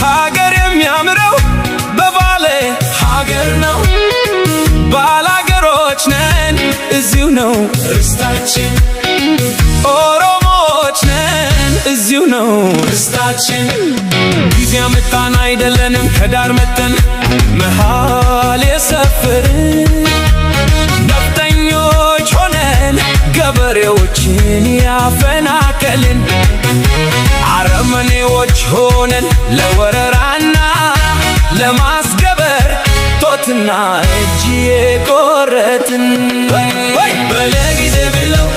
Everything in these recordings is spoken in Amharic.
ሀገር የሚያምረው በባሌ ሀገር ነው። ባላገሮች ነን እዚሁ ነው ርስታችን። ኦሮሞዎች ነን እዚሁ ነው ርስታችን። ጊዜ አመጣን አይደለንም ከዳር መተን መሃል የሰፈርን ነፍጠኞች ሆነን ገበሬዎችን ያፈናቀልን አረመኔዎች ሆነን ለወረራና ለማስገበር ጦትና እጅ የቆረጥን በለጊዜ ብለው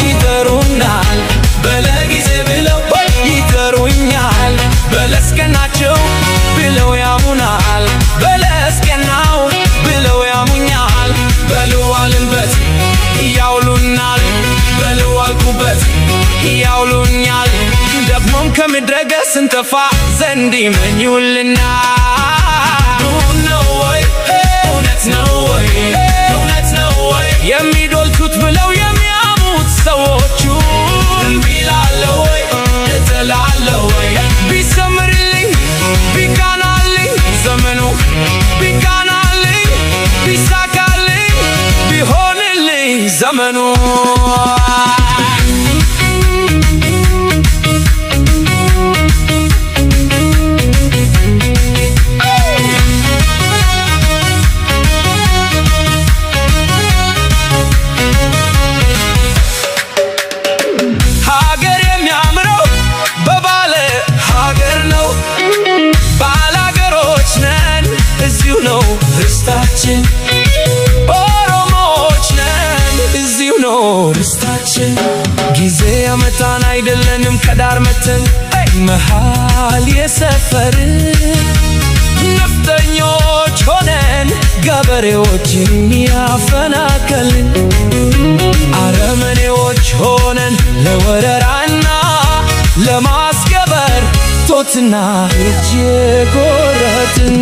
ይጠሩናል፣ በለጊዜ ብለው ይጠሩኛል። በለስቀናቸው ብለው ያሙናል፣ በለስቀናው ብለው ያሙኛል። በልዋልንበት ያውሉናል፣ በልዋልኩበት ያውሉኛል። ደግሞም ከምድረ ገጽ ስንጠፋ ዘንድ ይመኙልናል። ነው ወይ እውነት ነው ወይ እውነት ነው ወይ የሚዶልቱት ብለው የሚያሙት ሰዎቹ ቢላለው ወይ እጥላለው ወይ ቢሰምርልኝ ቢቃናልኝ ዘመኑ ቢቃናልኝ ቢሳካልኝ ቢሆንልኝ ዘመኑ ርስታችን። ኦሮሞዎች ነን እዚሁ ነው ርስታችን። ጊዜ ያመጣን አይደለንም ከዳር መተን መሃል የሰፈርን ነፍጠኞች ሆነን ገበሬዎችን ያፈናቀልን አረመኔዎች ሆነን ለወረራና ለማስገበር ጦትና እጅ የቆረጥን